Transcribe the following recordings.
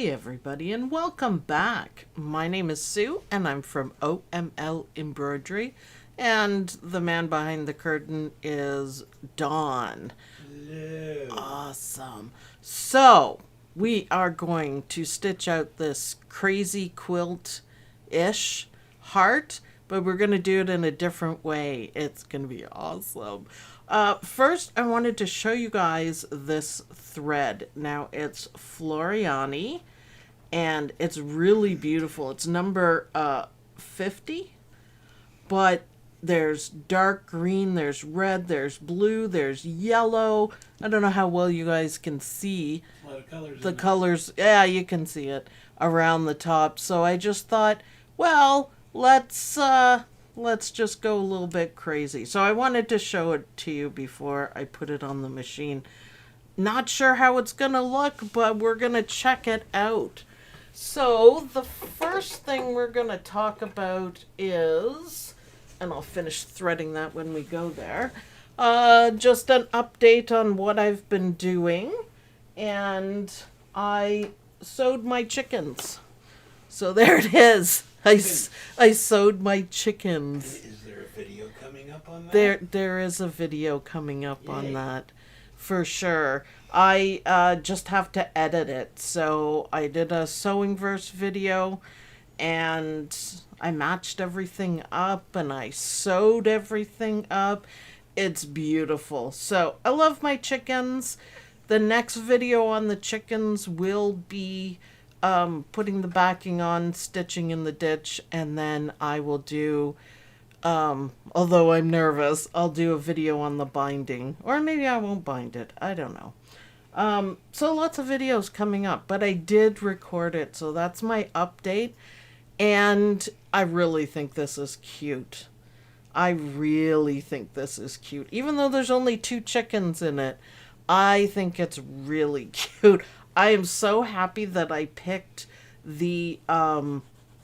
Hey everybody, and welcome back. My name is Sue and I'm from OML Embroidery, and the man behind the curtain is Don. Hello. Awesome. So we are going to stitch out this crazy quilt-ish heart, but we're going to do it in a different way. It's going to be awesome. First, I wanted to show you guys this thread. Now, it's Floriani, and it's really beautiful. It's number 50, but there's dark green, there's red, there's blue, there's yellow. I don't know how well you guys can see A lot of colors. the colors. Yeah, you can see it around the top. So I just thought, well, let's just go a little bit crazy. So I wanted to show it to you before I put it on the machine. Not sure how it's gonna look, but we're gonna check it out. So the first thing we're gonna talk about is, and I'll finish threading that when we go there, just an update on what I've been doing. And I sewed my chickens. So there it is. I sewed my chickens. Is there a video coming up on that? There is a video coming up on that, for sure. I just have to edit it. So I did a sewing verse video, and I matched everything up, and I sewed everything up. It's beautiful. So I love my chickens. The next video on the chickens will be putting the backing on, stitching in the ditch, and then I will do, although I'm nervous, I'll do a video on the binding. Or maybe I won't bind it. I don't know. So lots of videos coming up, but I did record it, so that's my update. And I really think this is cute. I really think this is cute. Even though there's only 2 chickens in it, I think it's really cute. I am so happy that I picked the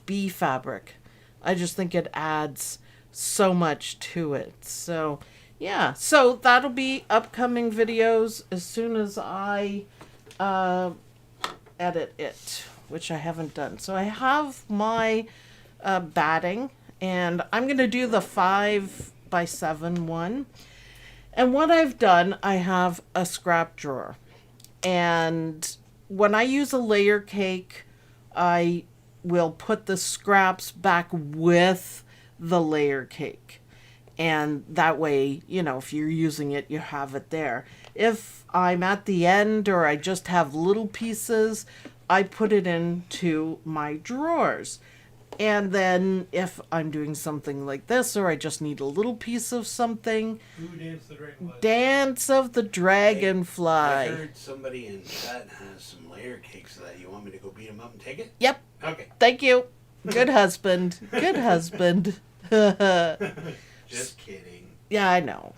bee fabric. I just think it adds so much to it. So, yeah. So that'll be upcoming videos as soon as I edit it, which I haven't done. So I have my batting, and I'm going to do the 5x7 one. And what I've done, I have a scrap drawer. And when I use a layer cake, I will put the scraps back with the layer cake. And that way, you know, if you're using it, you have it there. If I'm at the end or I just have little pieces, I put it into my drawers. And then if I'm doing something like this, or I just need a little piece of something, Dance of the Dragonfly. I heard somebody in chat has some layer cakes of that. You want me to go beat them up and take it? Yep. Okay. Thank you. Good husband. Good husband. Just kidding. Yeah, I know.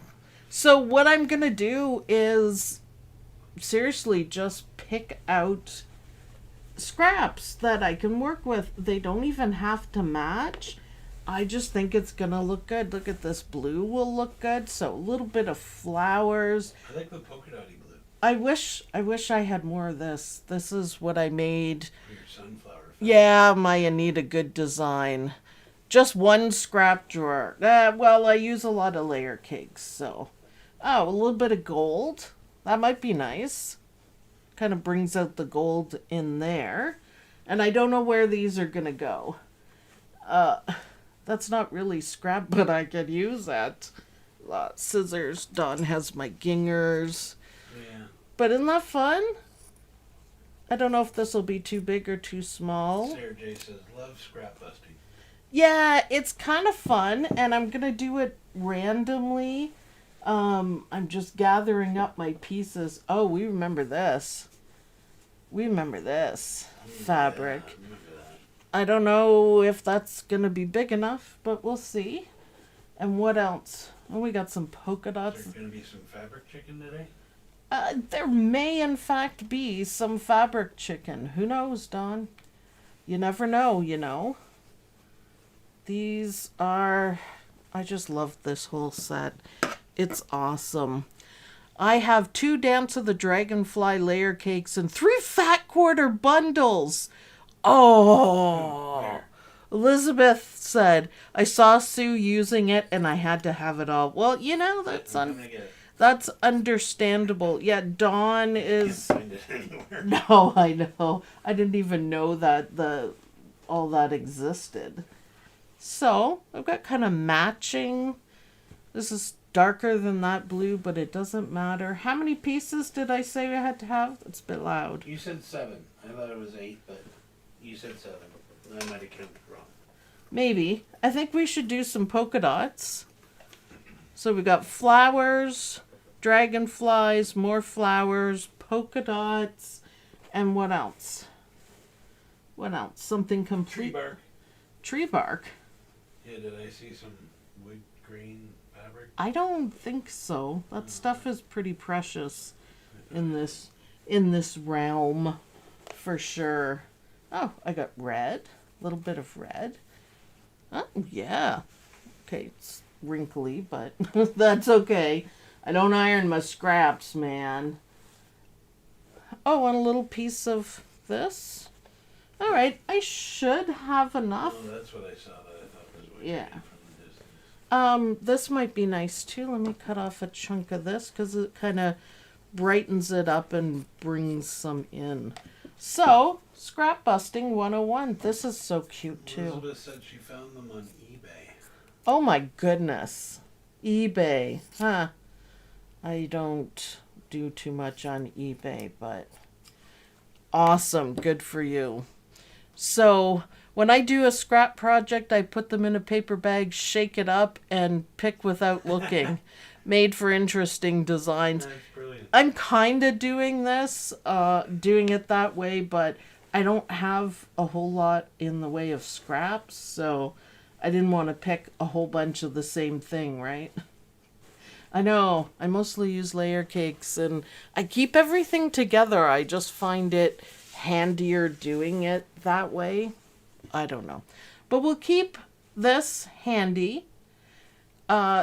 So what I'm going to do is seriously just pick out scraps that I can work with. They don't even have to match. I just think it's gonna look good. Look at this blue will look good. So a little bit of flowers. I like the polka dotty blue. I wish I had more of this. This is what I made. For your sunflower. Yeah, my Anita Good design. Just one scrap drawer. Well, I use a lot of layer cakes, so. Oh, a little bit of gold. That might be nice. Kind of brings out the gold in there. And I don't know where these are going to go. That's not really scrap, but I could use that. Scissors. Don has my gingers. Yeah. But isn't that fun? I don't know if this will be too big or too small. Sarah J says, love scrap busting. Yeah, it's kind of fun, and I'm going to do it randomly. I'm just gathering up my pieces. Oh, we remember this. We remember this fabric. Yeah, I remember that. I don't know if that's going to be big enough, but we'll see. And what else? Oh, we got some polka dots. Is there going to be some fabric chicken today? There may, in fact, be some fabric chicken. Who knows, Don? You never know, you know. These are... I just love this whole set. It's awesome. I have 2 Dance of the Dragonfly layer cakes and 3 fat quarter bundles. Oh. Where? Elizabeth said, I saw Sue using it and I had to have it all. Well, you know, that's understandable. Yeah, Dawn is... Can't find it anywhere. No, I know. I didn't even know that all that existed. So, I've got kind of matching. This is darker than that blue, but it doesn't matter. How many pieces did I say I had to have? It's a bit loud. You said 7. I thought it was 8, but you said 7. I might have counted wrong. Maybe. I think we should do some polka dots. So we got flowers, dragonflies, more flowers, polka dots, and what else? What else? Something complete. Tree bark. Tree bark? Yeah, did I see some wood grain fabric? I don't think so. That stuff is pretty precious in this realm, for sure. Oh, I got red. A little bit of red. Oh, yeah. Okay, it's wrinkly, but that's okay. I don't iron my scraps, man. Oh, and a little piece of this. All right, I should have enough. Oh, that's what I saw that I thought was what Yeah. you did from the distance. This might be nice too. Let me cut off a chunk of this because it kind of brightens it up and brings some in. So, scrap busting 101. This is so cute too. Elizabeth said she found them on eBay. Oh my goodness. eBay. Huh. I don't do too much on eBay, but awesome. Good for you. So, when I do a scrap project, I put them in a paper bag, shake it up, and pick without looking. Made for interesting designs. That's brilliant. I'm kind of doing this, doing it that way, but I don't have a whole lot in the way of scraps, so I didn't want to pick a whole bunch of the same thing, right? I know, I mostly use layer cakes, and I keep everything together. I just find it handier doing it that way. I don't know. But we'll keep this handy.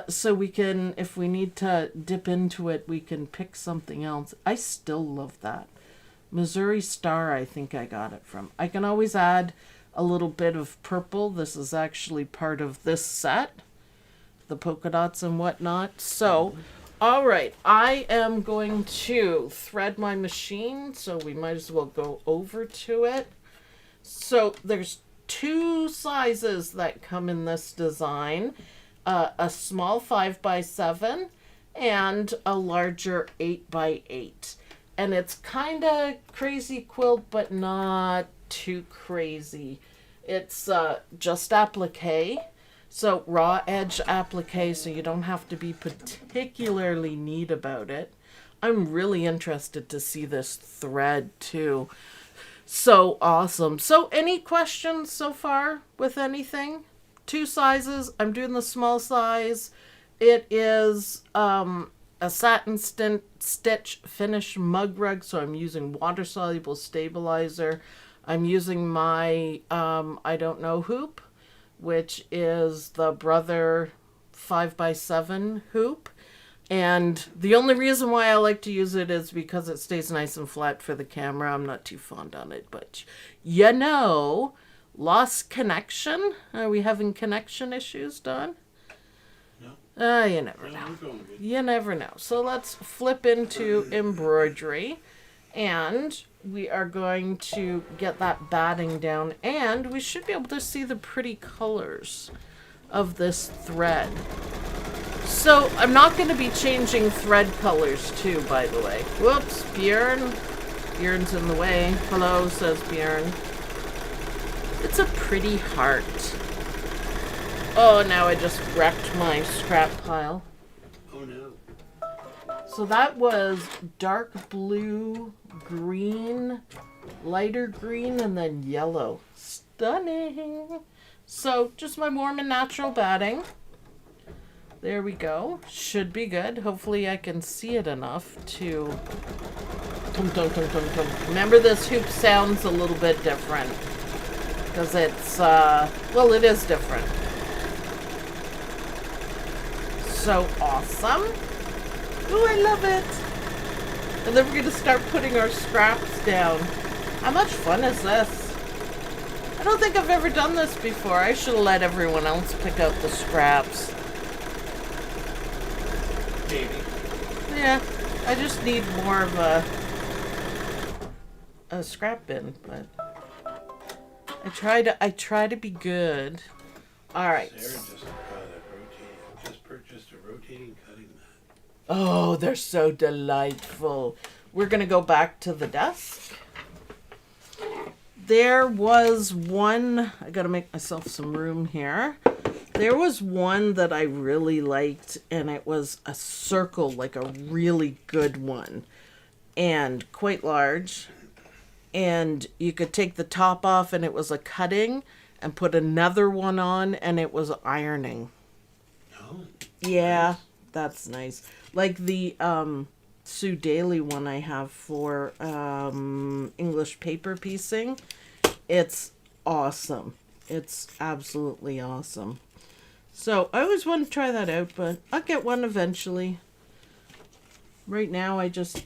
So we can, if we need to dip into it, we can pick something else. I still love that. Missouri Star, I think I got it from. I can always add a little bit of purple. This is actually part of this set. The polka dots and whatnot. So, all right. I am going to thread my machine, so we might as well go over to it. So, there's 2 sizes that come in this design. A small 5x7 and a larger 8x8. And it's kind of crazy quilt, but not too crazy. It's just applique. So raw edge applique, so you don't have to be particularly neat about it. I'm really interested to see this thread too. So awesome. So any questions so far with anything? 2 sizes. I'm doing the small size. It is a satin stitch finish mug rug, so I'm using water soluble stabilizer. I'm using my I don't know hoop, which is the Brother 5x7 hoop. And the only reason why I like to use it is because it stays nice and flat for the camera. I'm not too fond on it, but you know. Lost connection? Are we having connection issues, Don? No. You never No, know. we're going good. You never know. So let's flip into embroidery. And we are going to get that batting down. And we should be able to see the pretty colors of this thread. So I'm not going to be changing thread colors too, by the way. Whoops, Bjorn. Bjorn's in the way. Hello, says Bjorn. It's a pretty heart. Oh, now I just wrecked my scrap pile. Oh no. So that was dark blue, green, lighter green, and then yellow. Stunning. So just my warm and natural batting. There we go. Should be good. Hopefully I can see it enough to... Tum, tum, tum, tum, tum. Remember, this hoop sounds a little bit different. Because it's, well, it is different. So awesome. Ooh, I love it. And then we're going to start putting our scraps down. How much fun is this? I don't think I've ever done this before. I should have let everyone else pick out the scraps. Maybe. Yeah, I just need more of a scrap bin, but I try to be good. All right. Sarah just purchased a rotating cutting mat. Oh, they're so delightful. We're gonna go back to the desk. There was one, I gotta make myself some room here. There was one that I really liked, and it was a circle, like a really good one, and quite large. And you could take the top off, and it was a cutting, and put another one on, and it was ironing. Oh. Yeah, Nice. that's nice. Like the Sue Daly one I have for English paper piecing. It's awesome. It's absolutely awesome. So I always want to try that out, but I'll get one eventually. Right now I just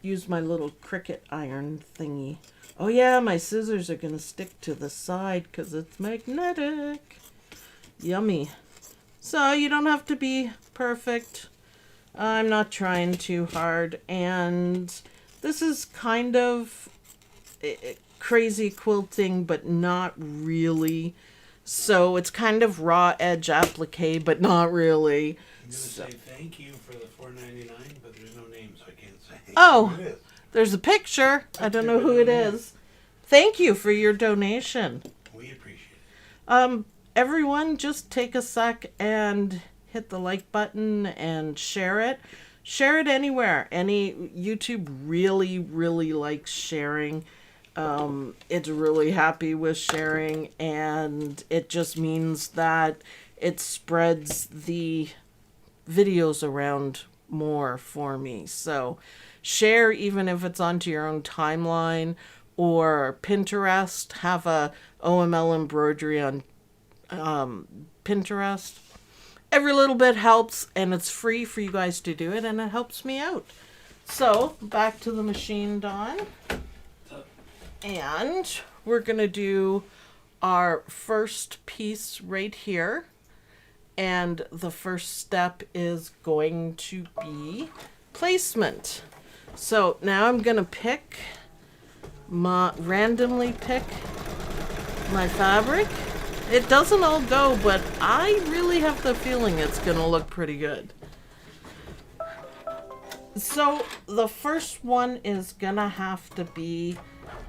use my little Cricut iron thingy. Oh yeah, my scissors are going to stick to the side because it's magnetic. Yummy. So you don't have to be perfect. I'm not trying too hard. And this is kind of crazy quilting, but not really. So it's kind of raw edge applique, but not really. I'm going to say thank you for the $4.99, but there's no name, so I can't say Oh, who it is. there's a picture. I don't know who it is. Thank you for your donation. We appreciate it. Everyone, just take a sec and hit the like button and share it. Share it anywhere. YouTube really, really likes sharing. It's really happy with sharing, and it just means that it spreads the videos around more for me. So share, even if it's onto your own timeline or Pinterest. Have a OML Embroidery on Pinterest. Every little bit helps, and it's free for you guys to do it, and it helps me out. So back to the machine, Dawn. And we're going to do our first piece right here. And the first step is going to be placement. So now I'm going to randomly pick my fabric. It doesn't all go, but I really have the feeling it's going to look pretty good. So the first one is going to have to be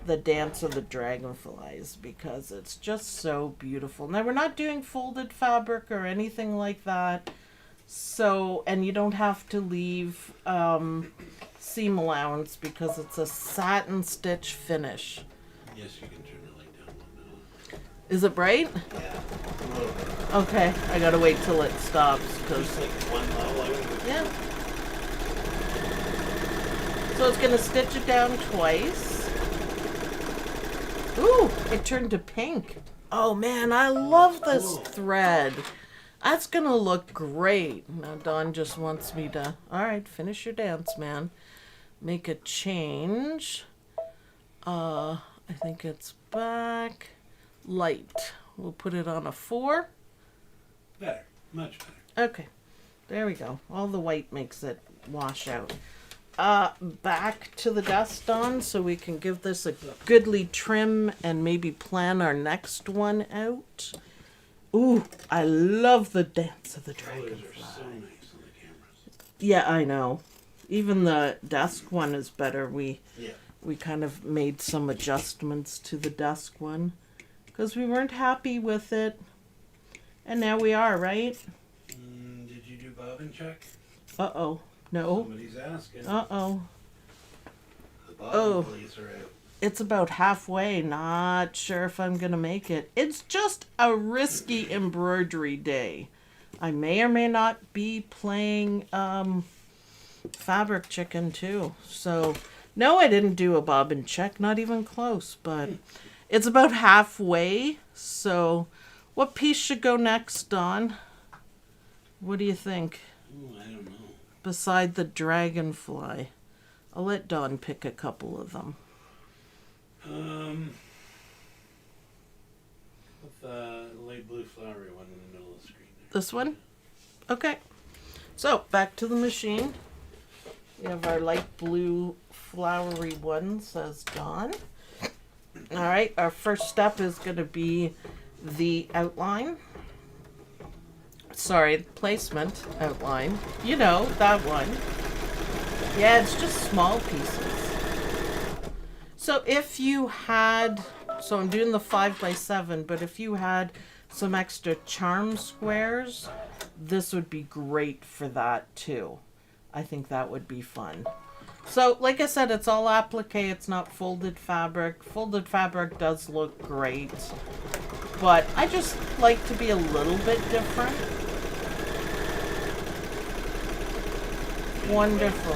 the Dance of the Dragonflies, because it's just so beautiful. Now, we're not doing folded fabric or anything like that, so, and you don't have to leave seam allowance because it's a satin stitch finish. Yes, you can turn the light down a little bit. Is it bright? Yeah, a little bit. Okay, I gotta wait till it stops, Just because, like one level. yeah. So it's gonna stitch it down twice. Ooh, it turned to pink. Oh man, I love this thread. That's gonna look great. Now Dawn just wants me to, all right, finish your dance, man. Make a change. I think it's back. Light. We'll put it on a 4. Better, much better. Okay, there we go. All the white makes it wash out. Back to the dust on, so we can give this a goodly trim and maybe plan our next one out. Ooh, I love the Dance of the Colors are Dragonfly. so nice on the cameras. Yeah, I know. Even the desk one is better. We Yeah. kind of made some adjustments to the desk one because we weren't happy with it, and now we are, right? Did you do bobbin check? Uh-oh. No. Somebody's asking. Uh-oh. The bobbin Oh. police are out. It's about halfway. Not sure if I'm going to make it. It's just a risky embroidery day. I may or may not be playing Fabric Chicken too. So, no, I didn't do a bobbin check. Not even close. But it's about halfway. So, what piece should go next, Dawn? What do you think? Ooh, I don't know. Beside the dragonfly. I'll let Dawn pick a couple of them. With the light blue flowery one in the middle of the screen there. This one? Okay. So, back to the machine. We have our light blue flowery one, says Dawn. Alright, our first step is going to be the outline. Sorry, placement outline. You know, that one. Yeah, it's just small pieces. So if you had, so I'm doing the 5x7, but if you had some extra charm squares, this would be great for that too. I think that would be fun. So, like I said, it's all applique, it's not folded fabric. Folded fabric does look great, but I just like to be a little bit different. Wonderful.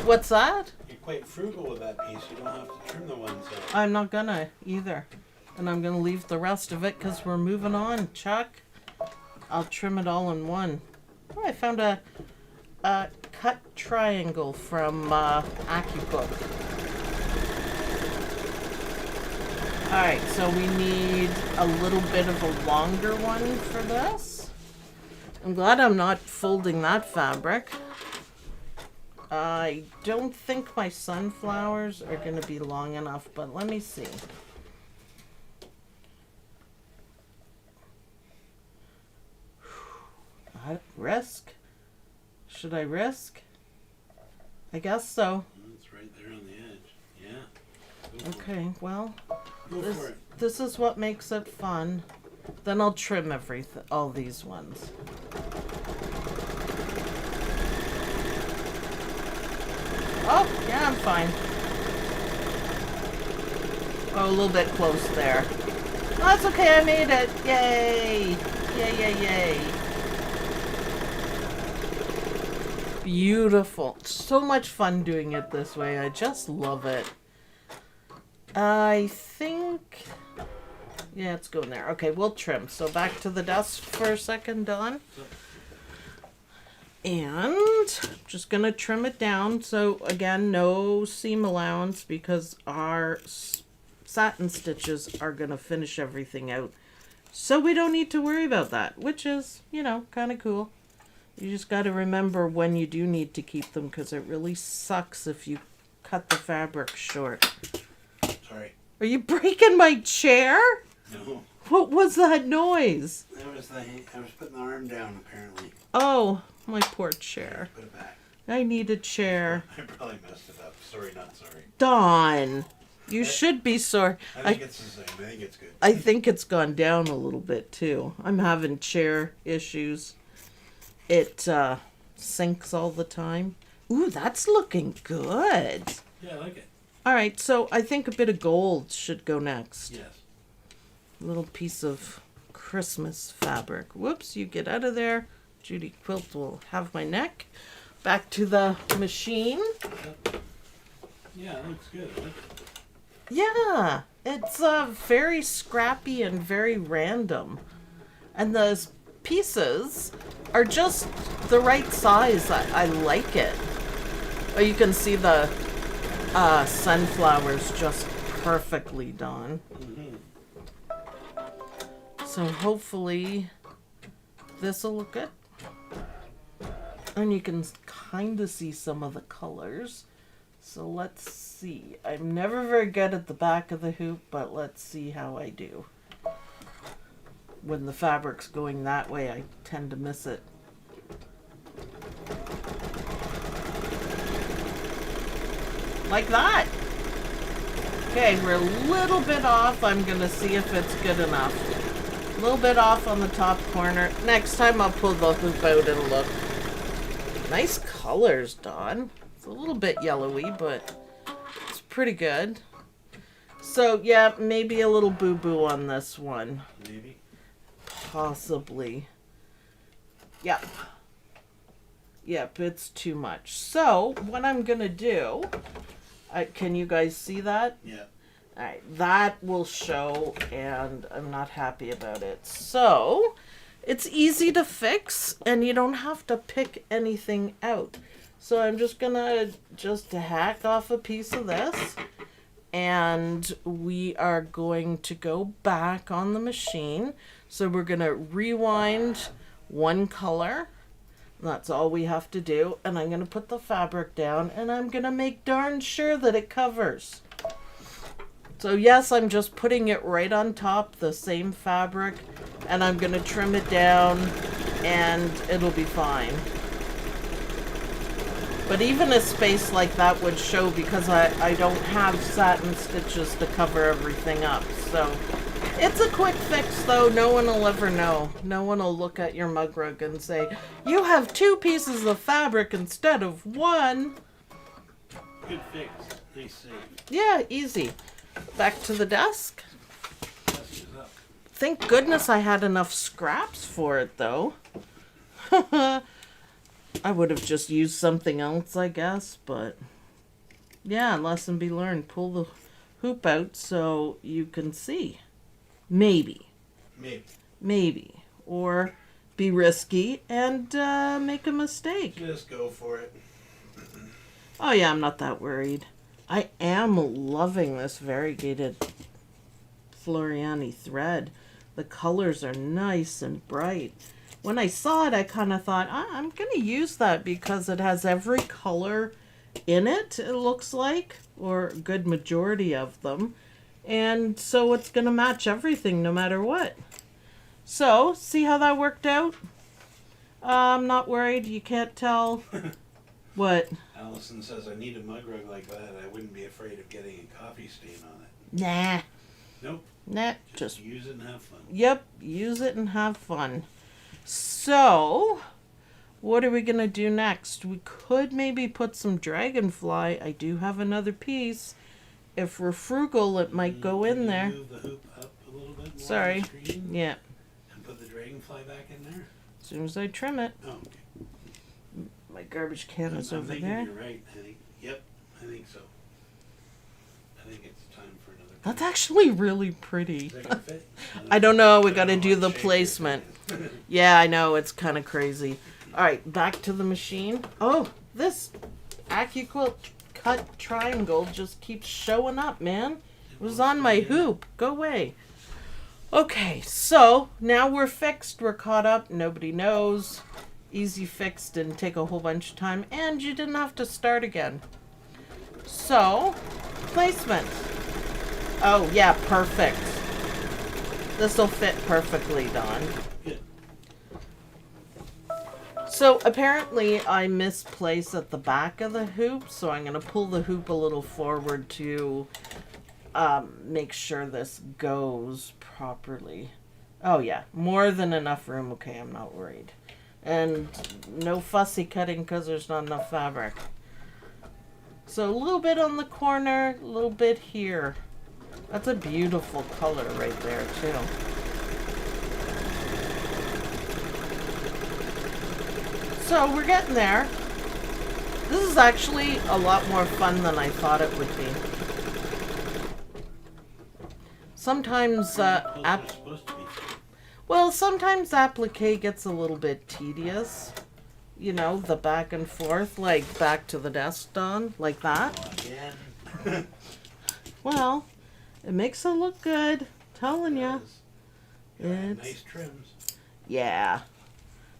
What's that? You're quite frugal with that piece. You don't have to trim the ones out. I'm not gonna either. And I'm gonna leave the rest of it because we're moving on, Chuck. I'll trim it all in one. Oh, I found a cut triangle from AccuBook. Alright, so we need a little bit of a longer one for this. I'm glad I'm not folding that fabric. I don't think my sunflowers are going to be long enough, but let me see. Risk? Should I risk? I guess so. It's right there on the edge. Yeah. Okay, well, Go for it. this is what makes it fun. Then I'll trim all these ones. Oh, yeah, I'm fine. Oh, a little bit close there. Oh, that's okay, I made it. Yay! Yay, yay, yay. Beautiful. So much fun doing it this way. I just love it. I think... Yeah, it's going there. Okay, we'll trim. So back to the desk for a second, Dawn. And just going to trim it down. So again, no seam allowance because our satin stitches are going to finish everything out. So we don't need to worry about that, which is, you know, kind of cool. You just got to remember when you do need to keep them because it really sucks if you cut the fabric short. Sorry. Are you breaking my chair? No. What was that noise? I was putting the arm down apparently. Oh, my poor chair. Put it back. I need a chair. I probably messed it up. Sorry, not sorry. Dawn, you should be sorry. I think it's the same. I think it's good. I think it's gone down a little bit too. I'm having chair issues. It sinks all the time. Ooh, that's looking good. Yeah, I like it. All right, so I think a bit of gold should go next. Yes. A little piece of Christmas fabric. Whoops, you get out of there. Judy Quilt will have my neck. Back to the machine. Yeah, it looks good. I like it. Yeah, it's very scrappy and very random. And the pieces are just the right size. I like it. Oh, you can see the sunflowers just perfectly done. Mm-hmm. So hopefully this will look good. And you can kind of see some of the colors. So let's see. I'm never very good at the back of the hoop, but let's see how I do. When the fabric's going that way, I tend to miss it. Like that. Okay, we're a little bit off. I'm going to see if it's good enough. A little bit off on the top corner. Next time I'll pull the hoop out and look. Nice colors, Dawn. It's a little bit yellowy, but it's pretty good. So, yeah, maybe a little boo-boo on this one. Maybe. Possibly. Yep. Yep, it's too much. So, what I'm going to do... can you guys see that? Yeah. Alright, that will show, and I'm not happy about it. So, it's easy to fix, and you don't have to pick anything out. So I'm just gonna hack off a piece of this, and we are going to go back on the machine. So we're gonna rewind one color. That's all we have to do. And I'm gonna put the fabric down, and I'm gonna make darn sure that it covers. So yes, I'm just putting it right on top, the same fabric, and I'm gonna trim it down, and it'll be fine. But even a space like that would show, because I don't have satin stitches to cover everything up. So it's a quick fix, though. No one will ever know. No one will look at your mug rug and say, you have 2 pieces of fabric instead of 1. Good fix. Nice save. Yeah, easy. Back to the desk. Desk is up. Thank goodness I had enough scraps for it, though. I would have just used something else, I guess, but yeah, lesson be learned. Pull the hoop out so you can see. Maybe. Maybe. Or be risky and make a mistake. Just go for it. Oh yeah, I'm not that worried. I am loving this variegated Floriani thread. The colors are nice and bright. When I saw it, I kind of thought, I'm going to use that because it has every color in it, it looks like, or a good majority of them. And so it's going to match everything no matter what. So, see how that worked out? I'm not worried. You can't tell. What? Allison says, I need a mug rug like that. I wouldn't be afraid of getting a coffee stain on it. Nah. Nope. Nah. Just use it and have fun. Yep. Use it and have fun. So, what are we going to do next? We could maybe put some dragonfly. I do have another piece. If we're frugal, it might go in there. Move the hoop up a little bit more. Sorry. On the screen Yeah. and put the dragonfly back in there. As soon as I trim it. Oh, okay. My garbage can is I'm over thinking there. You're right. Yep, I think so. I think it's time for another. That's actually really pretty. Is that gonna fit? I don't know. We got to know do what the shape you're placement. thinking. Yeah, I know. It's kind of crazy. All right, back to the machine. Oh, this AccuQuilt cut triangle just keeps showing up, man. It was on my hoop. Go away. Okay, so now we're fixed. We're caught up. Nobody knows. Easy fix. Didn't take a whole bunch of time. And you didn't have to start again. So, placement. Oh, yeah, perfect. This will fit perfectly, Dawn. Good. So apparently I misplaced at the back of the hoop, so I'm going to pull the hoop a little forward to make sure this goes properly. Oh yeah, more than enough room. Okay, I'm not worried. And no fussy cutting because there's not enough fabric. So a little bit on the corner, a little bit here. That's a beautiful color right there too. So we're getting there. This is actually a lot more fun than I thought it would be. Sometimes sometimes applique gets a little bit tedious. You know, the back and forth, like back to the desk, Dawn, like that. Again. Well, it makes it look good. Telling you. It's Nice trims. yeah.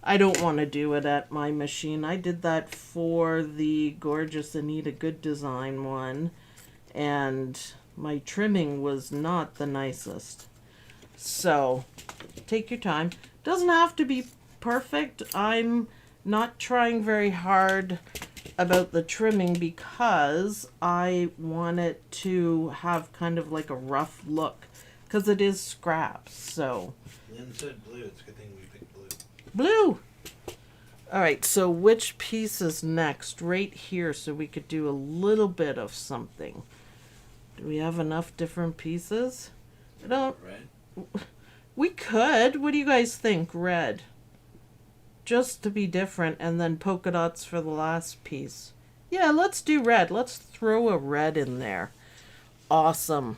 I don't want to do it at my machine. I did that for the gorgeous Anita Good Design one, and my trimming was not the nicest. So, take your time. Doesn't have to be perfect. I'm not trying very hard about the trimming because I want it to have kind of like a rough look, because it is scraps. So Lynn said blue. It's a good thing we picked blue. blue. All right, so which piece is next? Right here, so we could do a little bit of something. Do we have enough different pieces? I don't. Red. We could. What do you guys think? Red. Just to be different, and then polka dots for the last piece. Yeah, let's do red. Let's throw a red in there. Awesome.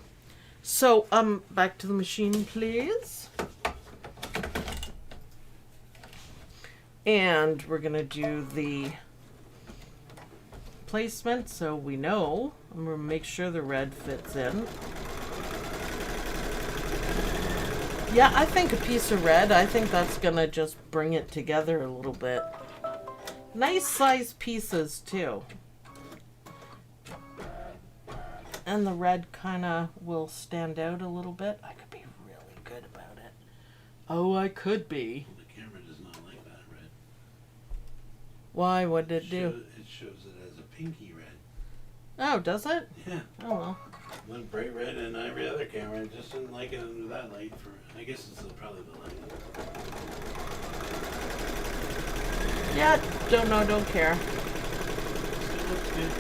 So, back to the machine, please. And we're gonna do the placement so we know. I'm going to make sure the red fits in. Yeah, I think a piece of red, I think that's going to just bring it together a little bit. Nice size pieces too. And the red kind of will stand out a little bit. I could be really good about it. Oh, I could be. Well, the camera does not like that red. Why? What did it do? It shows it as a pinky red. Oh, does it? Yeah. Oh, well. One bright red and every other camera just didn't like it under that light. I guess it's probably the lighting. Yeah, don't know, don't care. Still looks good.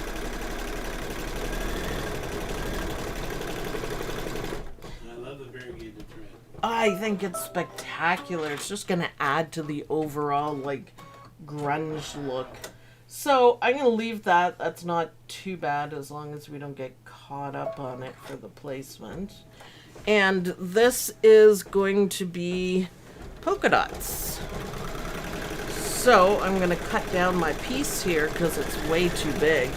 I love the variegated thread. I think it's spectacular. It's just going to add to the overall, like, grunge look. So I'm going to leave that. That's not too bad as long as we don't get caught up on it for the placement. And this is going to be polka dots. So I'm going to cut down my piece here because it's way too big.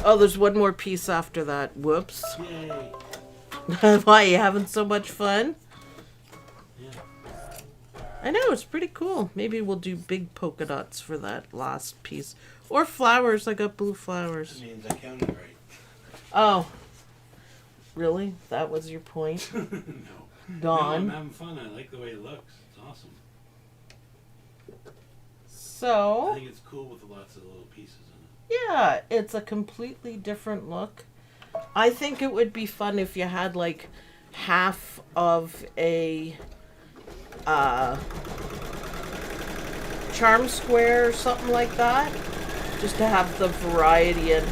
Oh, there's one more piece after that. Whoops. Yay. Why, you having so much fun? Yeah. I know, it's pretty cool. Maybe we'll do big polka dots for that last piece. Or flowers. I got blue flowers. That means I counted right. Oh. Really? That was your point? No. Dawn? No, I'm having fun. I like the way it looks. It's awesome. I So, think it's cool with lots of little pieces in it. yeah, it's a completely different look. I think it would be fun if you had like half of a charm square or something like that. Just to have the variety and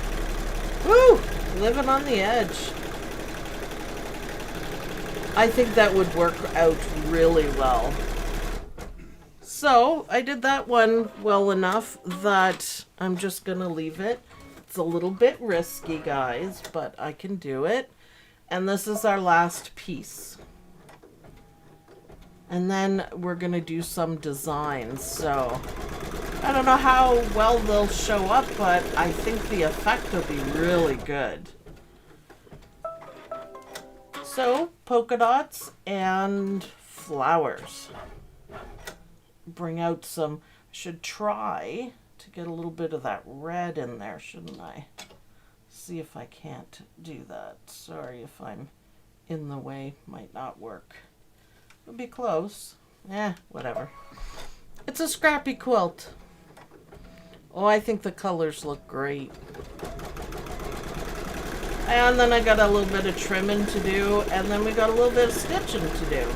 woo! Living on the edge. I think that would work out really well. So I did that one well enough that I'm just gonna leave it. It's a little bit risky, guys, but I can do it. And this is our last piece. And then we're gonna do some designs. So I don't know how well they'll show up, but I think the effect will be really good. So, polka dots and flowers. Bring out some, I should try to get a little bit of that red in there, shouldn't I? See if I can't do that. Sorry if I'm in the way, might not work. It'll be close. Whatever. It's a scrappy quilt. Oh, I think the colors look great. And then I got a little bit of trimming to do, and then we got a little bit of stitching to do.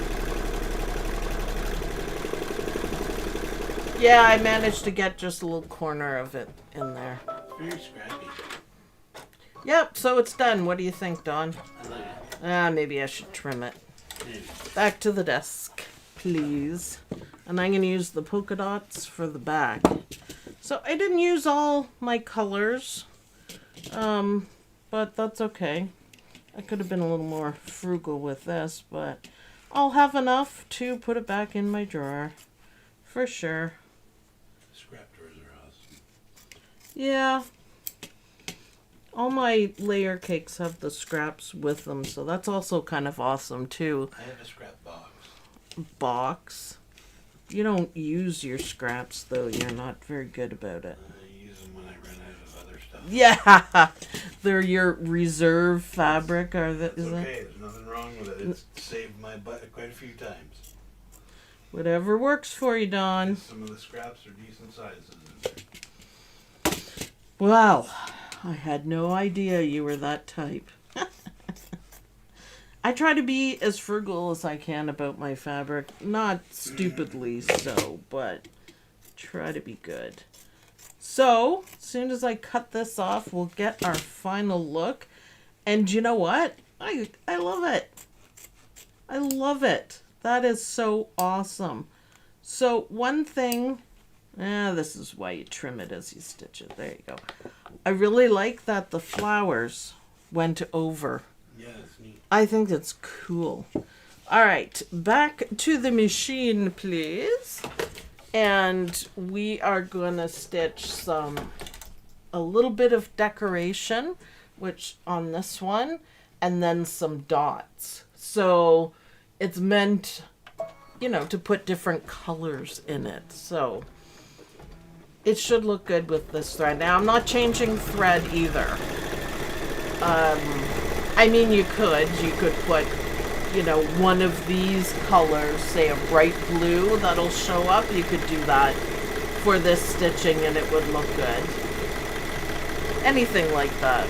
Yeah, I managed to get just a little corner of it in there. It's very scrappy. Yep, so it's done. What do you think, Dawn? I like it. Maybe I should trim it. Maybe. Back to the desk, please. And I'm going to use the polka dots for the back. So I didn't use all my colors. But that's okay. I could have been a little more frugal with this, but I'll have enough to put it back in my drawer. For sure. Scrap drawers are awesome. Yeah. All my layer cakes have the scraps with them, so that's also kind of awesome too. I have a scrap box. Box? You don't use your scraps though, you're not very good about it. I use them when I run out of other stuff. Yeah, they're your reserve fabric, are that? It's okay, there's nothing wrong with it. It's saved my butt quite a few times. Whatever works for you, Dawn. Some of the scraps are decent sizes. Well, I had no idea you were that type. I try to be as frugal as I can about my fabric. Not stupidly so, but try to be good. So, as soon as I cut this off, we'll get our final look. And you know what? I love it. I love it. That is so awesome. So, one thing... this is why you trim it as you stitch it. There you go. I really like that the flowers went over. Yeah, it's neat. I think that's cool. All right, back to the machine, please. And we are going to stitch some a little bit of decoration, which on this one, and then some dots. So it's meant, you know, to put different colors in it. So it should look good with this thread. Now, I'm not changing thread either. I mean, you could put, you know, one of these colors, say a bright blue that'll show up. You could do that for this stitching and it would look good. Anything like that.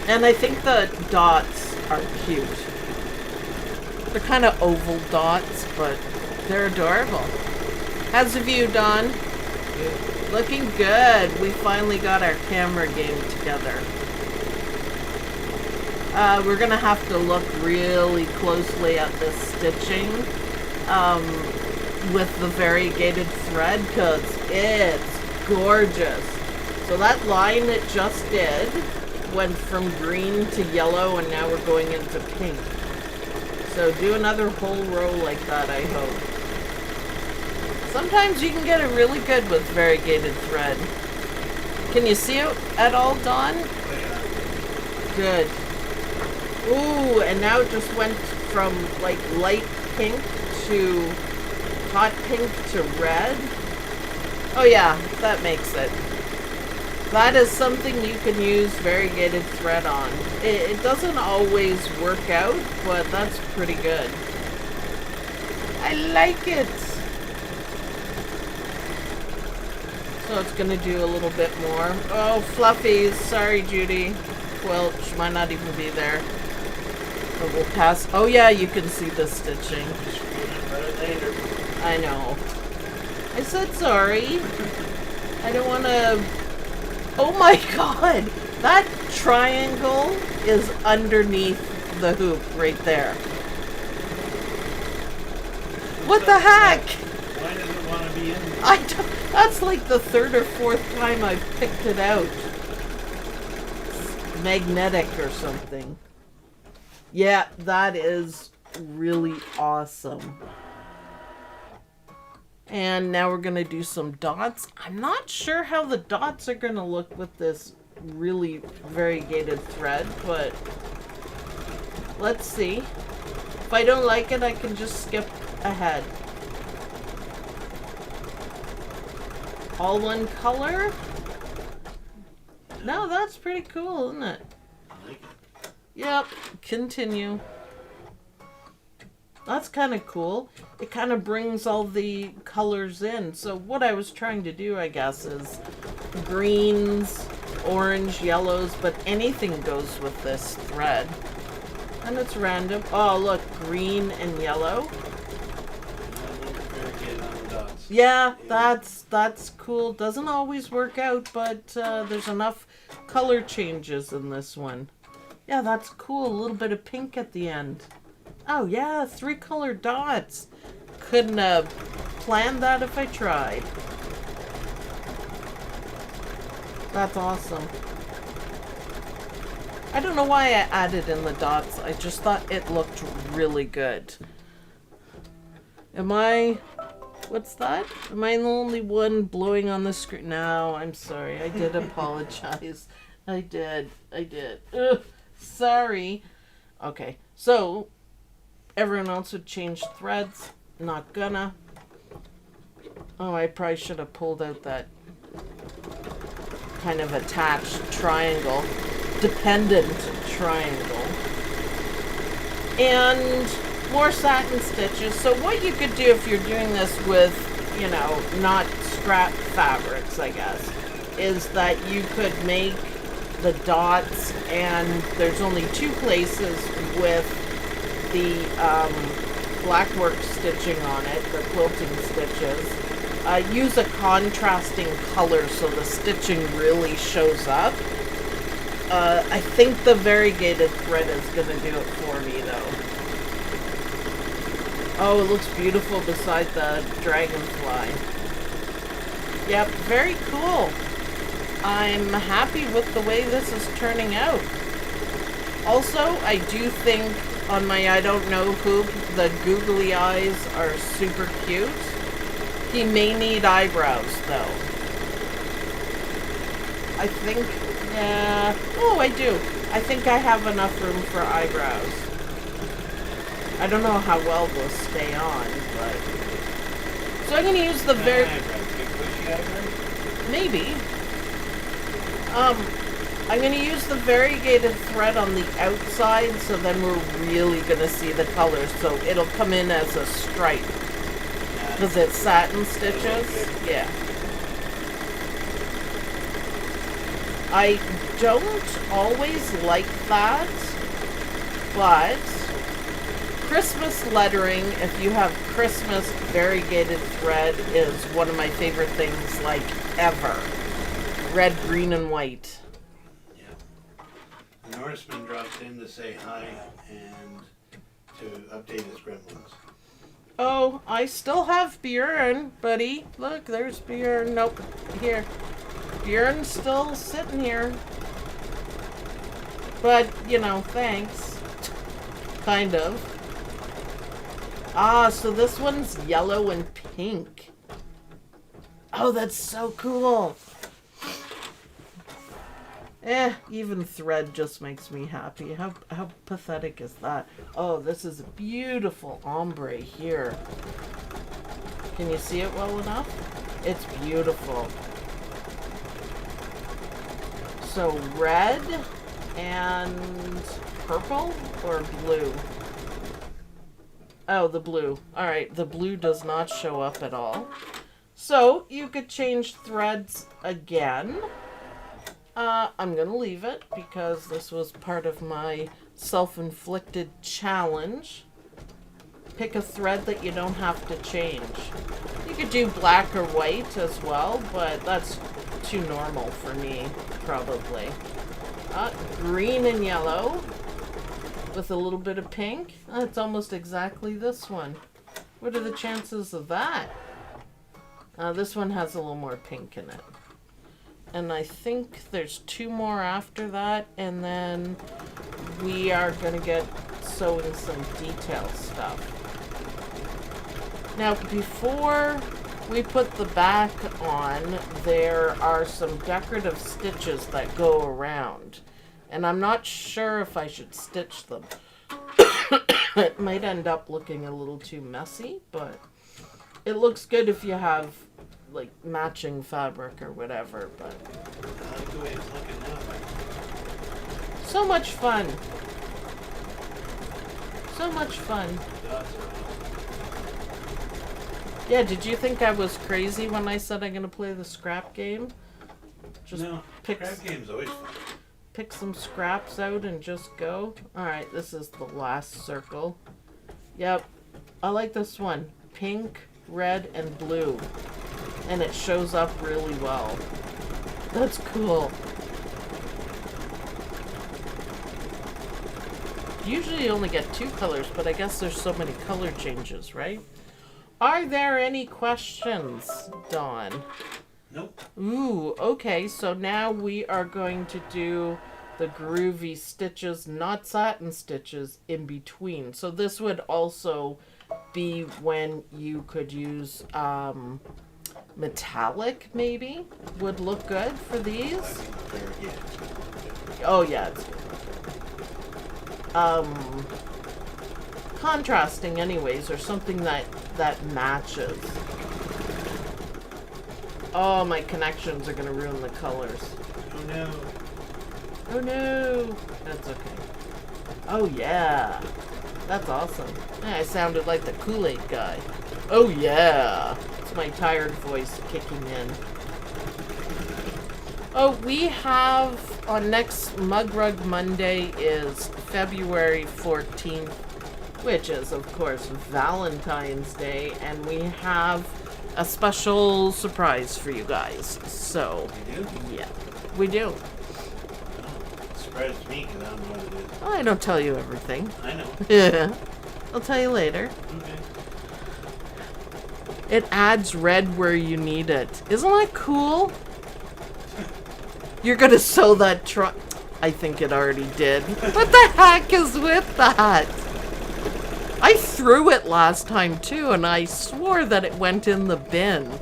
And I think the dots are cute. They're kind of oval dots, but they're adorable. How's the view, Don? Good. Looking good. We finally got our camera game together. We're going to have to look really closely at this stitching with the variegated thread because it's gorgeous. So that line it just did went from green to yellow and now we're going into pink. So do another whole row like that, I hope. Sometimes you can get it really good with variegated thread. Can you see it at all, Dawn? Good. Ooh, and now it just went from like light pink to hot pink to red. Oh yeah, that makes it. That is something you can use variegated thread on. It doesn't always work out, but that's pretty good. I like it. So it's gonna do a little bit more. Oh, fluffies. Sorry, Judy. Quilt, she might not even be there. But we'll pass. Oh yeah, you can see the stitching. I know. I said sorry. I don't want to... Oh my god! That triangle is underneath the hoop right there. What the heck? Why does it want to be in there? I don't... That's like the third or fourth time I've picked it out. It's magnetic or something. Yeah, that is really awesome. And now we're going to do some dots. I'm not sure how the dots are going to look with this really variegated thread, but let's see. If I don't like it, I can just skip ahead. All one color? No, that's pretty cool, isn't it? I like it. Yep, continue. That's kind of cool. It kind of brings all the colors in. So what I was trying to do, I guess, is greens, orange, yellows, but anything goes with this thread. And it's random. Oh, look, green and yellow. Yeah, that's cool. Doesn't always work out, but there's enough color changes in this one. Yeah, that's cool. A little bit of pink at the end. Oh yeah, 3 color dots. Couldn't have planned that if I tried. That's awesome. I don't know why I added in the dots. I just thought it looked really good. Am I... What's that? Am I the only one blowing on the screen? No, I'm sorry. I did apologize. I did. Ugh, sorry. Okay, so everyone else would change threads. Not gonna. Oh, I probably should have pulled out that kind of attached triangle. Dependent triangle. And more satin stitches. So what you could do if you're doing this with, you know, not scrap fabrics, I guess, is that you could make the dots, and there's only 2 places with the blackwork stitching on it, the quilting stitches. Use a contrasting color so the stitching really shows up. I think the variegated thread is going to do it for me, though. Oh, it looks beautiful beside the dragonfly. Yep, very cool. I'm happy with the way this is turning out. Also, I do think on my I don't know hoop, the googly eyes are super cute. He may need eyebrows, though. I think, yeah. Oh, I do. I think I have enough room for eyebrows. I don't know how well they'll stay on, but... So I'm going to use the very... Maybe. I'm going to use the variegated thread on the outside, so then we're really going to see the colors. So it'll come in as a stripe. Because it's satin stitches. Yeah. I don't always like that, but Christmas lettering, if you have Christmas variegated thread, is one of my favorite things, like, ever. Red, green, and white. The Norseman dropped in to say hi and to update his gremlins. Oh, I still have Bjorn, buddy. Look, there's Bjorn. Nope. Here. Bjorn's still sitting here. But, you know, thanks. Kind of. Ah, so this one's yellow and pink. Oh, that's so cool. Even thread just makes me happy. How pathetic is that? Oh, this is a beautiful ombre here. Can you see it well enough? It's beautiful. So red and purple or blue? Oh, the blue. Alright, the blue does not show up at all. So you could change threads again. I'm going to leave it because this was part of my self-inflicted challenge. Pick a thread that you don't have to change. You could do black or white as well, but that's too normal for me, probably. Green and yellow with a little bit of pink. It's almost exactly this one. What are the chances of that? This one has a little more pink in it. And I think there's 2 more after that, and then we are going to get sewing some detail stuff. Now, before we put the back on, there are some decorative stitches that go around. And I'm not sure if I should stitch them. It might end up looking a little too messy, but it looks good if you have like matching fabric or whatever, but I like the way it's looking now. so much fun. So much fun. Yeah, did you think I was crazy when I said I'm gonna play the scrap game? Just No, scrap game's always fun. Pick some scraps out and just go. Alright, this is the last circle. Yep. I like this one. Pink, red, and blue. And it shows up really well. That's cool. Usually you only get 2 colors, but I guess there's so many color changes, right? Are there any questions, Dawn? Nope. Ooh, okay, so now we are going to do the groovy stitches, not satin stitches, in between. So this would also be when you could use metallic, maybe, would look good for these. Oh yeah, it's contrasting anyways, or something that matches. Oh, my connections are gonna ruin the colors. Oh no. Oh no. That's okay. Oh yeah. That's awesome. Yeah, I sounded like the Kool-Aid guy. Oh yeah. It's my tired voice kicking in. Oh, we have on next Mug Rug Monday is February 14th, which is of course Valentine's Day, and we have a special surprise for you guys. So, You do? yeah, we do. Surprise me because I don't know what it is. Oh, I don't tell you everything. I know. Yeah, I'll tell you later. Okay. It adds red where you need it. Isn't that cool? You're gonna sew that truck. I think it already did. What the heck is with that? I through it last time too, and I swore that it went in the bin.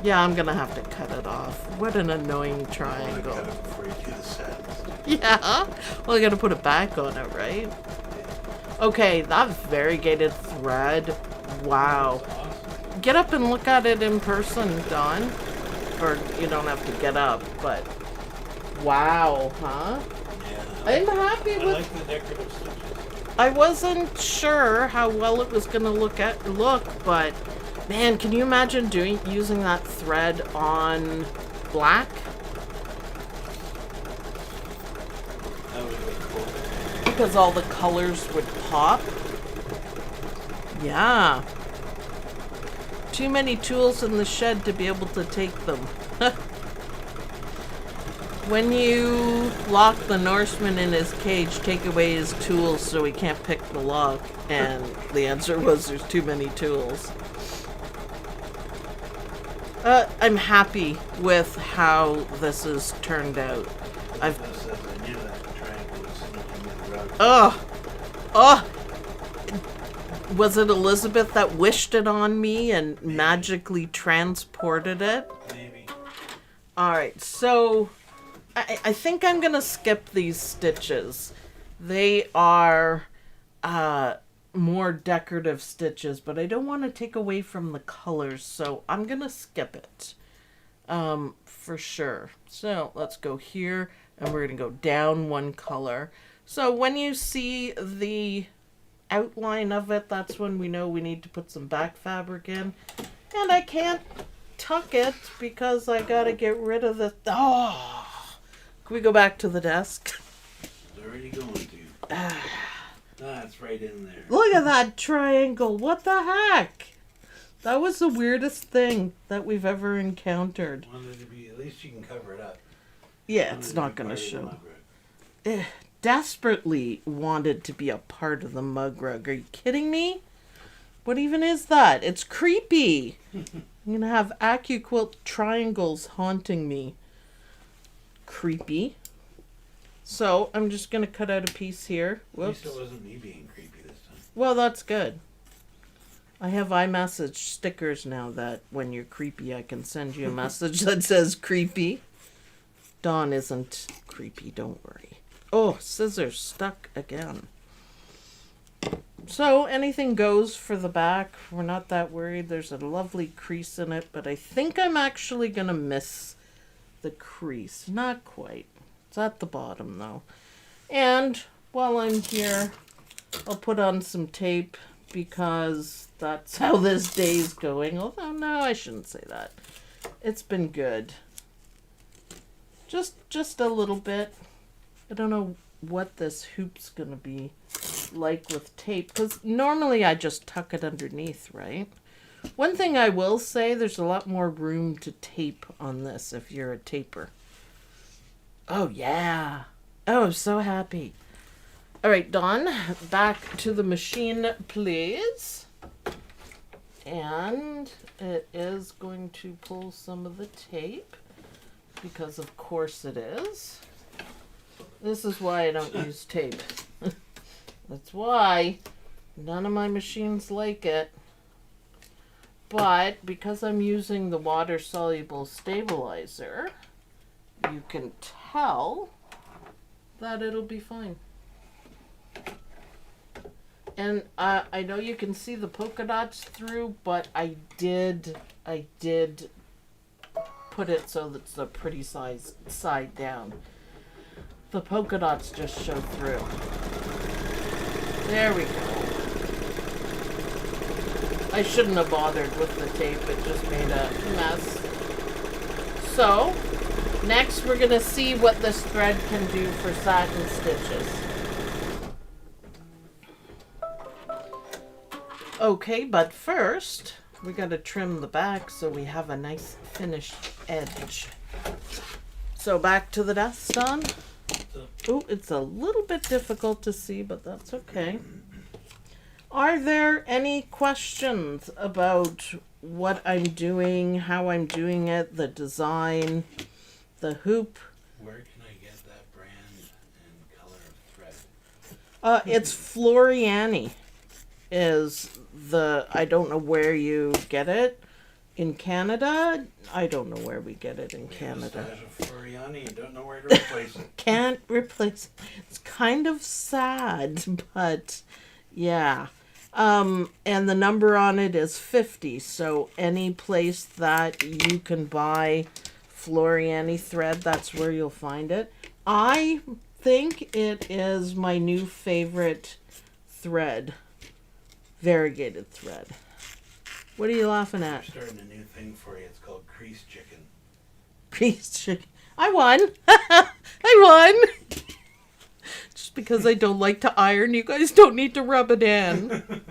Yeah, I'm gonna have to cut it off. What an annoying triangle. Cut it before you do the set. Yeah. Well, I gotta put it back on it, right? Okay, that variegated thread. Wow. Awesome. Get up and look at it in person, Dawn. Or you don't have to get up, but wow, huh? Yeah. I'm happy I with. like the decorative stitches. I wasn't sure how well it was gonna look, but man, can you imagine using that thread on black? That would look cool. Because all the colors would pop. Yeah. Too many tools in the shed to be able to take them. When you lock the Norseman in his cage, take away his tools so he can't pick the lock. And the answer was there's too many tools. I'm happy with how this has turned out. I knew that triangle was in the rug. Oh! Was it Elizabeth that wished it on me and magically transported it? Maybe. Alright, so I think I'm gonna skip these stitches. They are more decorative stitches, but I don't want to take away from the colors, so I'm gonna skip it. For sure. So let's go here, and we're gonna go down one color. So when you see the outline of it, that's when we know we need to put some back fabric in. And I can't tuck it because I gotta get rid of the... Oh! Can we go back to the desk? It's already going to. It's right in there. Look at that triangle. What the heck? That was the weirdest thing that we've ever encountered. Wanted to be, at least you can cover it up. Yeah, it's not going to show. Desperately wanted to be a part of the mug rug. Are you kidding me? What even is that? It's creepy. I'm going to have AccuQuilt triangles haunting me. Creepy. So I'm just going to cut out a piece here. Whoops. At least it wasn't me being creepy this time. Well, that's good. I have iMessage stickers now that when you're creepy, I can send you a message that says creepy. Dawn isn't creepy, don't worry. Oh, scissors stuck again. So anything goes for the back. We're not that worried. There's a lovely crease in it, but I think I'm actually going to miss the crease. Not quite. It's at the bottom though. And while I'm here, I'll put on some tape because that's how this day's going. Although no, I shouldn't say that. It's been good. Just a little bit. I don't know what this hoop's gonna be like with tape, because normally I just tuck it underneath, right? One thing I will say, there's a lot more room to tape on this if you're a taper. Oh yeah. Oh, I'm so happy. All right, Dawn, back to the machine, please. And it is going to pull some of the tape, because of course it is. This is why I don't use tape. That's why none of my machines like it. But because I'm using the water-soluble stabilizer, you can tell that it'll be fine. And I know you can see the polka dots through, but I did put it so that's the pretty side down. The polka dots just show through. There we go. I shouldn't have bothered with the tape, it just made a mess. So, next we're going to see what this thread can do for satin stitches. Okay, but first, we got to trim the back so we have a nice finished edge. So back to the desk, Don. Oh, it's a little bit difficult to see, but that's okay. Are there any questions about what I'm doing, how I'm doing it, the design, the hoop? Where can I get that brand and color of thread? It's Floriani. is I don't know where you get it. In Canada, I don't know where we get it in Canada. Floriani, you don't know where to replace it. Can't replace it. It's kind of sad, but yeah. And the number on it is 50. So any place that you can buy Floriani thread, that's where you'll find it. I think it is my new favorite thread. Variegated thread. What are you laughing at? I'm starting a new thing for you. It's called crease chicken. Crease chicken. I won. I won. Just because I don't like to iron, you guys don't need to rub it in.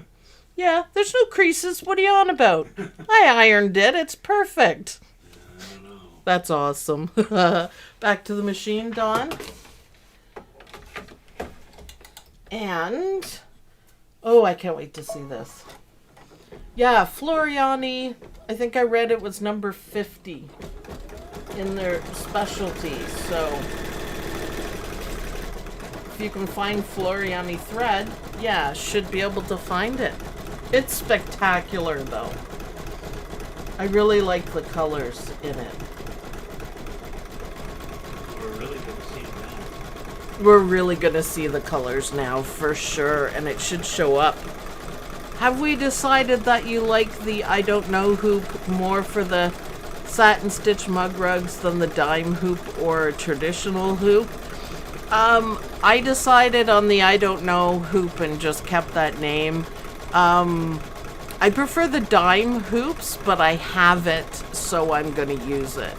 Yeah, there's no creases. What are you on about? I ironed it. It's perfect. I don't know. That's awesome. Back to the machine, Dawn. And, oh, I can't wait to see this. Yeah, Floriani, I think I read it was number 50 in their specialty. So if you can find Floriani thread, yeah, should be able to find it. It's spectacular though. I really like the colors in it. We're really going to see it now. We're really going to see the colors now for sure, and it should show up. Have we decided that you like the I don't know hoop more for the satin stitch mug rugs than the dime hoop or traditional hoop? I decided on the I don't know hoop and just kept that name. I prefer the dime hoops, but I have it, so I'm going to use it.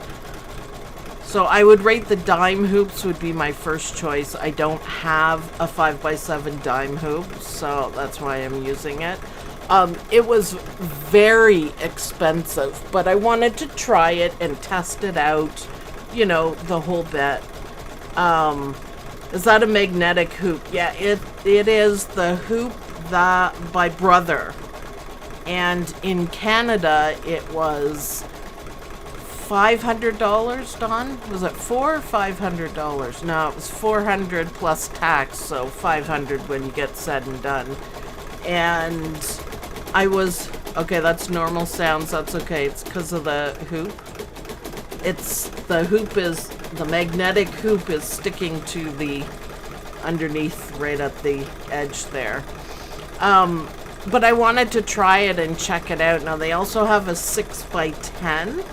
So I would rate the dime hoops would be my first choice. I don't have a 5x7 dime hoop, so that's why I'm using it. It was very expensive, but I wanted to try it and test it out, you know, the whole bit. Is that a magnetic hoop? Yeah, it is the hoop that by Brother. And in Canada, it was $500, Dawn? Was it $400 or $500? No, it was $400 plus tax, so $500 when you get said and done. And I was, okay, that's normal sounds, that's okay, it's because of the hoop. The magnetic hoop is sticking to the underneath right at the edge there. But I wanted to try it and check it out. Now they also have a 6x10.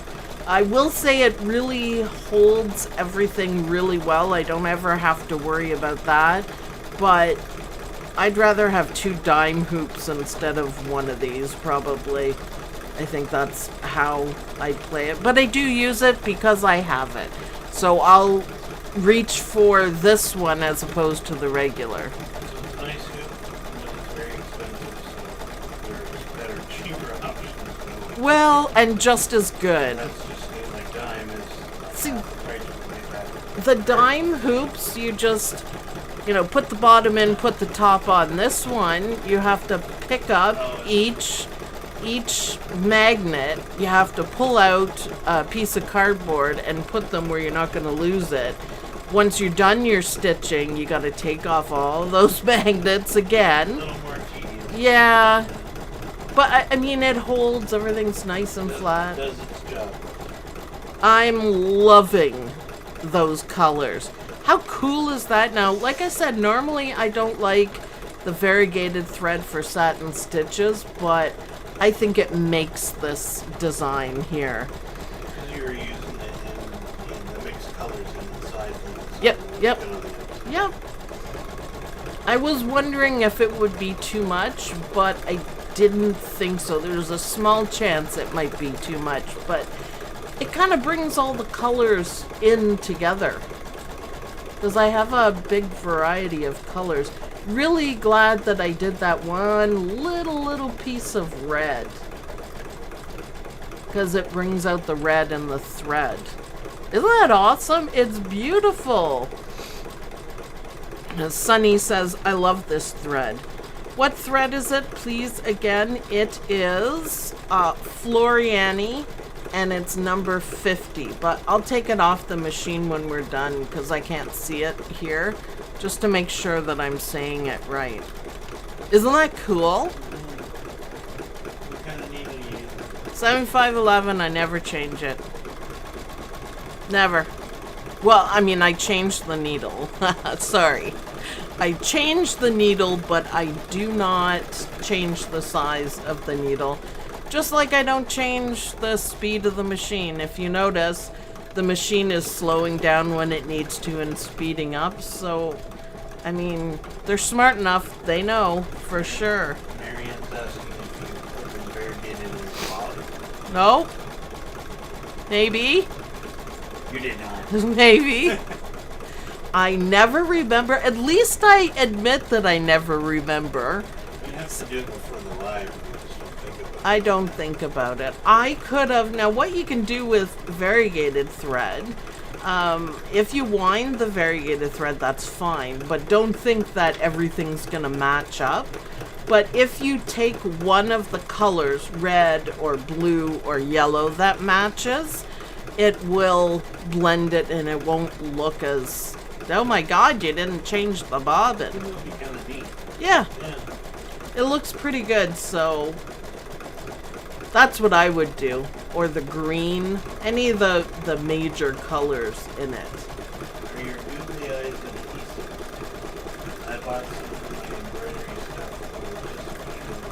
I will say it really holds everything really well. I don't ever have to worry about that. But I'd rather have 2 dime hoops instead of one of these, probably. I think that's how I play it. But I do use it because I have it. So I'll reach for this one as opposed to the regular. It's a nice hoop, but it's very expensive, so there's better, cheaper options. Well, and just as good. That's just good, like dime is See, right way back. the dime hoops, you just, you know, put the bottom in, put the top on. This one, you have to pick up each magnet. You have to pull out a piece of cardboard and put them where you're not going to lose it. Once you're done your stitching, you got to take off all those magnets again. A little more tedious. Yeah, but I mean, it holds. Everything's nice and flat. Does its job. I'm loving those colors. How cool is that? Now, like I said, normally I don't like the variegated thread for satin stitches, but I think it makes this design here. Because you were using it in the mixed colors inside. Yep. I was wondering if it would be too much, but I didn't think so. There's a small chance it might be too much, but it kind of brings all the colors in together. Because I have a big variety of colors. Really glad that I did that one little piece of red. Because it brings out the red in the thread. Isn't that awesome? It's beautiful. Sunny says, I love this thread. What thread is it, please? Again, it is Floriani, and it's number 50. But I'll take it off the machine when we're done because I can't see it here, just to make sure that I'm saying it right. Isn't that cool? 7511, I never change it. Never. Well, I mean, I changed the needle. Sorry. I changed the needle, but I do not change the size of the needle. Just like I don't change the speed of the machine. If you notice, the machine is slowing down when it needs to and speeding up. So, I mean, they're smart enough. They know, for sure. Marianne's asking if you put an variegated in the bottom. No? Maybe? You did not. Maybe. I never remember. At least I admit that I never remember. You have to do it before the live. You just don't think about it. I don't think about it. I could have. Now, what you can do with variegated thread, if you wind the variegated thread, that's fine. But don't think that everything's going to match up. But if you take one of the colors, red or blue or yellow, that matches, it will blend it and it won't look as, oh my god, you didn't change the bobbin. It would be kind of neat. Yeah, Yeah. it looks pretty good, so that's what I would do. Or the green, any of the major colors in it. For your googly eyes and adhesive, I bought some of the embroidery stuff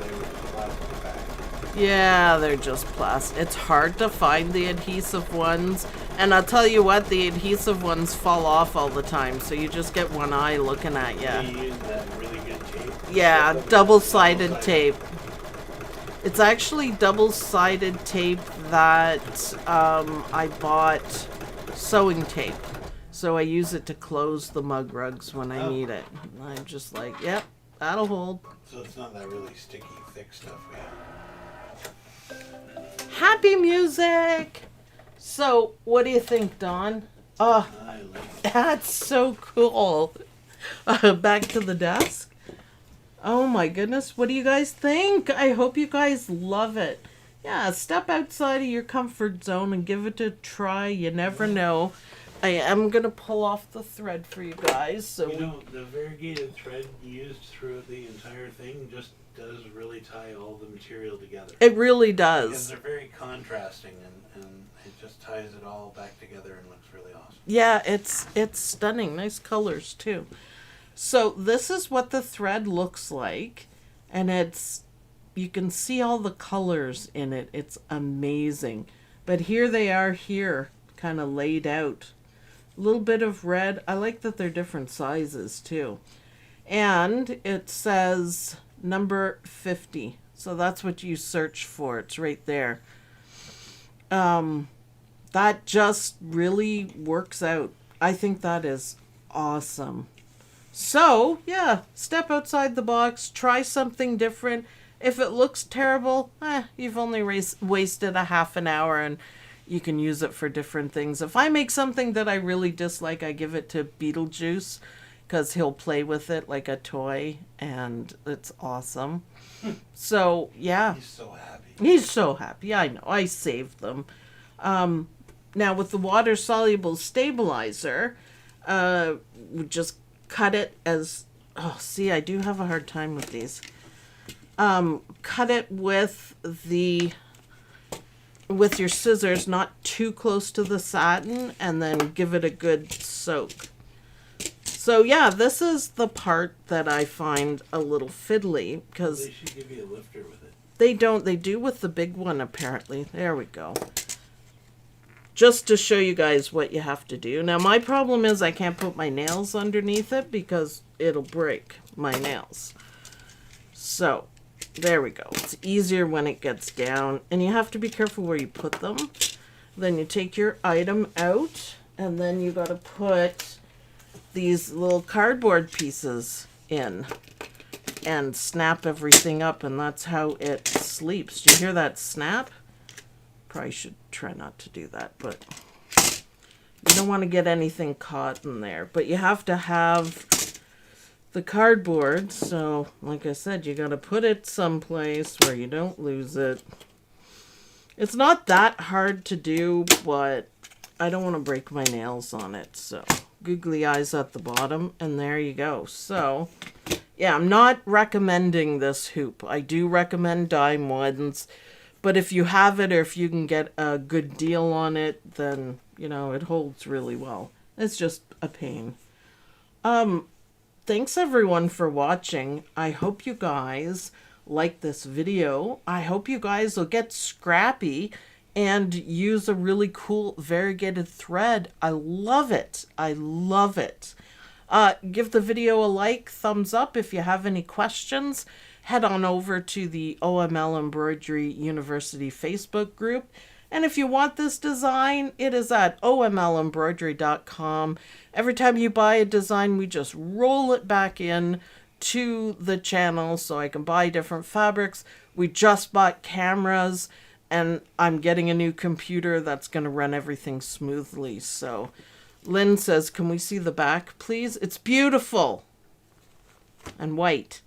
they were plastic back. Yeah, they're just plastic. It's hard to find the adhesive ones. And I'll tell you what, the adhesive ones fall off all the time. So you just get one eye looking at you. You use that really good tape. Yeah, double-sided tape. It's actually double-sided tape that I bought sewing tape. So I use it to close the mug rugs when I need it. I'm just like, yep, that'll hold. So it's not that really sticky, thick stuff we have. Happy music! So, what do you think, Dawn? Oh, I like it. that's so cool. Back to the desk. Oh my goodness, what do you guys think? I hope you guys love it. Yeah, step outside of your comfort zone and give it a try. You never know. I am going to pull off the thread for you guys. So You know, the variegated thread used through the entire thing just does really tie all the material together. it really Because does. they're very contrasting and it just ties it all back together and looks really awesome. Yeah, it's stunning. Nice colors too. So this is what the thread looks like, and you can see all the colors in it. It's amazing. But here they are here, kind of laid out. A little bit of red. I like that they're different sizes too. And it says number 50. So that's what you search for. It's right there. That just really works out. I think that is awesome. So, yeah, step outside the box, try something different. If it looks terrible, you've only wasted a half an hour and you can use it for different things. If I make something that I really dislike, I give it to Beetlejuice because he'll play with it like a toy and it's awesome. So, yeah. He's so happy. He's so happy. I know. I saved them. Now, with the water-soluble stabilizer, we just cut it as... Oh, see, I do have a hard time with these. Cut it with your scissors, not too close to the satin, and then give it a good soak. So, yeah, this is the part that I find a little fiddly, because... They should give you a lifter with it. They don't. They do with the big one, apparently. There we go. Just to show you guys what you have to do. Now, my problem is I can't put my nails underneath it because it'll break my nails. So, there we go. It's easier when it gets down. And you have to be careful where you put them. Then you take your item out. And then you got to put these little cardboard pieces in. And snap everything up. And that's how it sleeps. Do you hear that snap? Probably should try not to do that, but you don't want to get anything caught in there. But you have to have the cardboard, so like I said, you got to put it someplace where you don't lose it. It's not that hard to do, but I don't want to break my nails on it, so googly eyes at the bottom, and there you go. So, yeah, I'm not recommending this hoop. I do recommend dime ones. But if you have it, or if you can get a good deal on it, then, you know, it holds really well. It's just a pain. Thanks everyone for watching. I hope you guys like this video. I hope you guys will get scrappy and use a really cool variegated thread. I love it. I love it. Give the video a like, thumbs up. If you have any questions, head on over to the OML Embroidery University Facebook group. And if you want this design, it is at omlembroidery.com. Every time you buy a design, we just roll it back in to the channel so I can buy different fabrics. We just bought cameras, and I'm getting a new computer that's going to run everything smoothly. So Lynn says, can we see the back, please? It's beautiful. And white.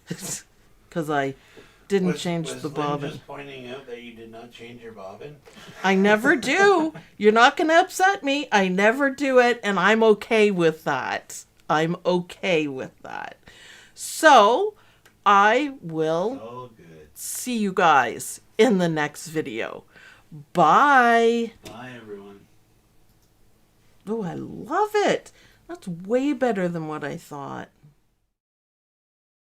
Because I didn't change the bobbin. Was Lynn just pointing out that you did not change your bobbin? I never do. You're not going to upset me. I never do it, and I'm okay with that. I'm okay with that. So, I will see you guys in the next video. Bye. Bye, everyone. Oh, I love it. That's way better than what I thought.